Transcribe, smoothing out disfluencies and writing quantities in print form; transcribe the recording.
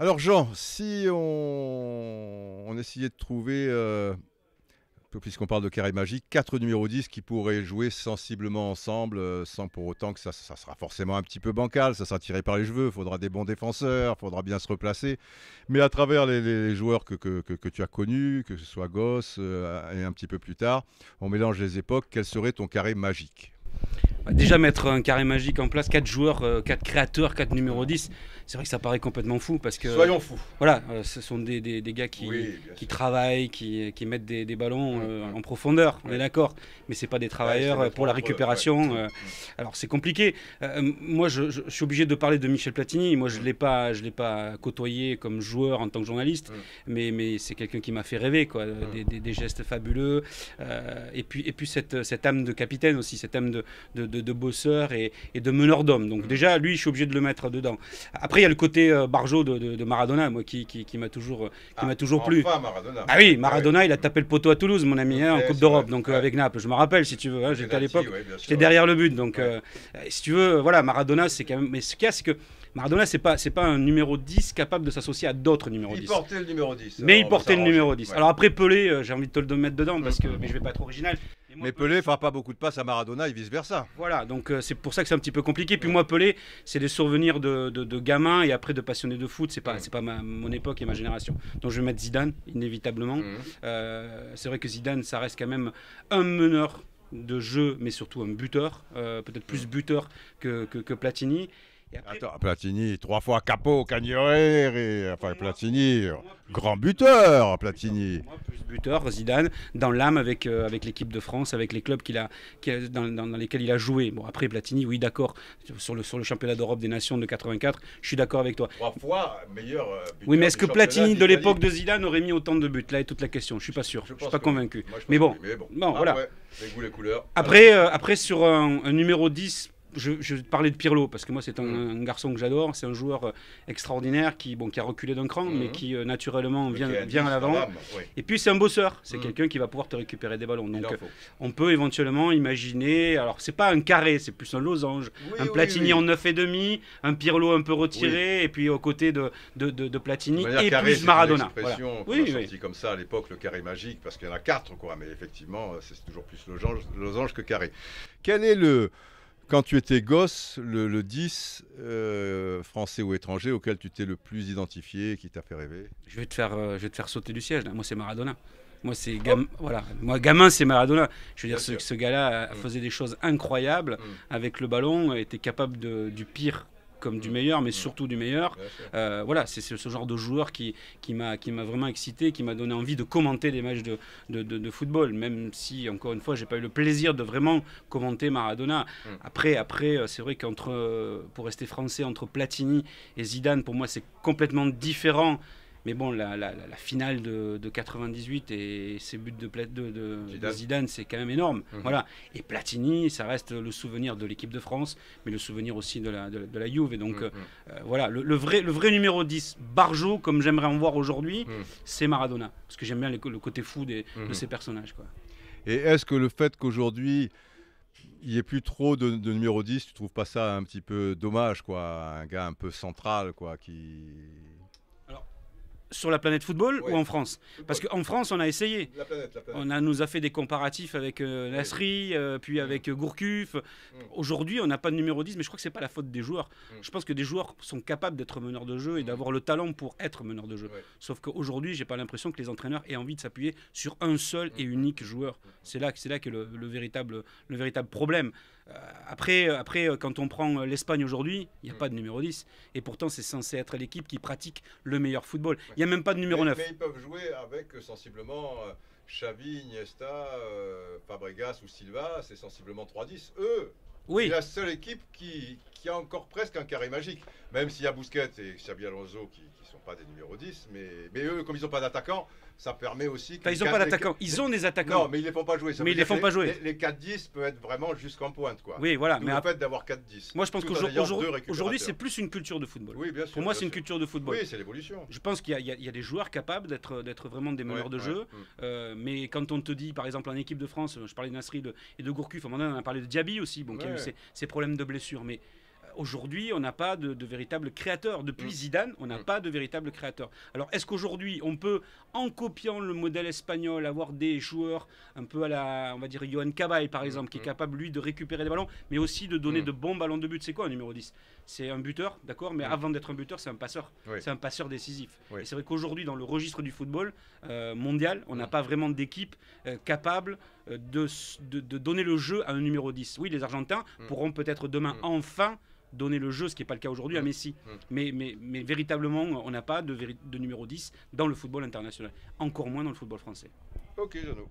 Alors Jean, si on essayait de trouver, puisqu'on parle de carré magique, quatre numéros 10 qui pourraient jouer sensiblement ensemble, sans pour autant que ça sera forcément un petit peu bancal, ça sera tiré par les cheveux, il faudra des bons défenseurs, il faudra bien se replacer. Mais à travers les joueurs que tu as connus, que ce soit Gosse et un petit peu plus tard, on mélange les époques, quel serait ton carré magique? Déjà mettre un carré magique en place, 4 joueurs, 4 créateurs, 4 numéros 10, c'est vrai que ça paraît complètement fou parce que Soyons fous. voilà, ce sont des gars Oui, bien qui sûr. travaillent, qui mettent des ballons en profondeur, on est d'accord, mais c'est pas des travailleurs pour la récupération. Alors c'est compliqué. Moi je suis obligé de parler de Michel Platini. Moi je l'ai pas côtoyé comme joueur en tant que journaliste, mais c'est quelqu'un qui m'a fait rêver quoi, des gestes fabuleux et puis cette âme de capitaine aussi, cette âme de bosseur et de meneur d'homme. Donc déjà, lui, je suis obligé de le mettre dedans. Après, il y a le côté Barjo de Maradona, moi, qui m'a toujours plu. Enfin Maradona. Ah oui, Maradona, il a tapé le poteau à Toulouse, mon ami, en Coupe C'est d'Europe, vrai. donc Ouais. avec Naples. Je me rappelle, si tu veux, hein, j'étais à Penalty, l'époque, ouais, bien sûr, j'étais derrière le but. Donc, Ouais. si tu veux, voilà, Maradona, c'est quand même. Mais ce qu'il y a, c'est que Maradona, c'est pas un numéro 10 capable de s'associer à d'autres numéros Il 10. portait le numéro 10. Mais alors il on va portait le s'arranger. numéro 10. Ouais. Alors après Pelé, j'ai envie de te le mettre dedans parce que mais je vais pas être original. Et moi, Mais Pelé fera pas beaucoup de passes à Maradona et vice-versa. voilà, donc c'est pour ça que c'est un petit peu compliqué. Puis moi, Pelé, c'est des souvenirs de gamin et après de passionné de foot. C'est pas mon époque et ma génération. Donc je vais mettre Zidane, inévitablement. C'est vrai que Zidane, ça reste quand même un meneur de jeu, mais surtout un buteur. Peut-être plus buteur que Platini. Et après, Attends, Platini, 3 fois capo, Cagnolère et enfin moi, Platini, moi, plus- grand buteur, Platini. Moi, plus buteur, Zidane, dans l'âme avec l'équipe de France, avec les clubs dans lesquels il a joué. Bon, après Platini, oui, d'accord, sur le championnat d'Europe des Nations de 84, je suis d'accord avec toi. 3 fois meilleur buteur. Oui, mais est-ce du que championnat Platini de d'Italie. l'époque de Zidane aurait mis autant de buts? Là est toute la question. Je suis pas sûr. Je suis pense pas que oui. convaincu. Moi, je pense Mais bon, que oui, mais bon. bon, voilà. Ouais, les goûts, les couleurs. Après sur un numéro 10, je vais te parler de Pirlo parce que moi c'est un garçon que j'adore. C'est un joueur extraordinaire qui a reculé d'un cran, mais qui naturellement Mais qui a vient 10 à dans l'avant. l'âme, oui. Et puis c'est un bosseur. C'est quelqu'un qui va pouvoir te récupérer des ballons. Il Donc en faut. on peut éventuellement imaginer. Alors c'est pas un carré, c'est plus un losange. Oui, Un oui, Platini oui. en 9,5, un Pirlo un peu retiré, et puis aux côtés de Platini De manière et carrée, plus c'est Maradona. une expression Voilà. qu'on Oui, a oui. sortie comme ça à l'époque, le carré magique, parce qu'il y en a 4, quoi. Mais effectivement, c'est toujours plus losange que carré. Quel est quand tu étais gosse, le 10 français ou étranger auquel tu t'es le plus identifié, qui t'a fait rêver? Je vais te faire sauter du siège. Là. Moi, c'est Maradona. Moi, voilà. Moi, gamin, c'est Maradona. Je veux dire, Bien sûr. ce gars-là faisait des choses incroyables avec le ballon, était capable du pire comme du meilleur, mais surtout du meilleur. Bien sûr. Voilà, c'est ce genre de joueur qui m'a vraiment excité, qui m'a donné envie de commenter des matchs de football, même si, encore une fois, j'ai pas eu le plaisir de vraiment commenter Maradona. Après, c'est vrai pour rester français, entre Platini et Zidane, pour moi, c'est complètement différent. Mais bon, la finale de 98 et ses buts de Zidane, c'est quand même énorme. Voilà. Et Platini, ça reste le souvenir de l'équipe de France, mais le souvenir aussi de la Juve. Et donc, voilà, le vrai numéro 10, Barjo, comme j'aimerais en voir aujourd'hui, c'est Maradona. Parce que j'aime bien le côté fou de ces personnages. Quoi. Et est-ce que le fait qu'aujourd'hui, il n'y ait plus trop de numéro 10, tu trouves pas ça un petit peu dommage, quoi? Un gars un peu central, quoi, qui... Sur la planète football Ouais. ou en France? Parce qu'en France, on a essayé. La planète. Nous a fait des comparatifs avec Nasri, puis avec Gourcuff. Aujourd'hui, on n'a pas de numéro 10, mais je crois que ce n'est pas la faute des joueurs. Je pense que des joueurs sont capables d'être meneurs de jeu et d'avoir le talent pour être meneurs de jeu. Ouais. Sauf qu'aujourd'hui, j'ai pas l'impression que les entraîneurs aient envie de s'appuyer sur un seul et unique joueur. C'est là qu'est le véritable problème. Après, quand on prend l'Espagne aujourd'hui, il n'y a pas de numéro 10. Et pourtant, c'est censé être l'équipe qui pratique le meilleur football. Il n'y a même pas de numéro 9. Mais ils peuvent jouer avec sensiblement Xavi, Iniesta, Fabregas ou Silva, c'est sensiblement 3-10. Eux, Oui. c'est la seule équipe qui a encore presque un carré magique. Même s'il y a Busquets et Xabi Alonso qui ne sont pas des numéros 10, mais eux, comme ils n'ont pas d'attaquant, ça permet aussi... Enfin, ils n'ont pas d'attaquants. Ils ont des attaquants. Non, mais ils ne les font pas jouer. Ça Mais veut ils les dire font que pas jouer. Les 4-10 peuvent être vraiment jusqu'en pointe, quoi. Oui, voilà. D'où Mais le fait d'avoir 4-10. moi, je pense tout en ayant deux qu'aujourd'hui, récupérateurs. c'est plus une culture de football. Oui, bien sûr. Pour moi, bien c'est une sûr. culture de football. Oui, c'est l'évolution. Je pense qu'il y a des joueurs capables d'être vraiment des meneurs Ouais, de ouais. jeu. Mais quand on te dit, par exemple, en équipe de France, je parlais de Nasri et de Gourcuff, à un moment donné, on a parlé de Diaby aussi, qui a eu Ouais. ses problèmes de blessure. Mais Aujourd'hui, on n'a pas de véritable créateur. Depuis Zidane, on n'a pas de véritable créateur. Alors, est-ce qu'aujourd'hui, on peut, en copiant le modèle espagnol, avoir des joueurs un peu à la, on va dire, Johan Cabal, par exemple, qui est capable, lui, de récupérer des ballons, mais aussi de donner de bons ballons de but. C'est quoi un numéro 10? C'est un buteur, d'accord? Mais avant d'être un buteur, c'est un passeur. C'est un passeur décisif. Et c'est vrai qu'aujourd'hui, dans le registre du football mondial, on n'a pas vraiment d'équipe capable de donner le jeu à un numéro 10. Oui, les Argentins pourront peut-être demain enfin donner le jeu, ce qui n'est pas le cas aujourd'hui à Messi. Mais véritablement, on n'a pas de numéro 10 dans le football international. Encore moins dans le football français. Ok, Jeannot.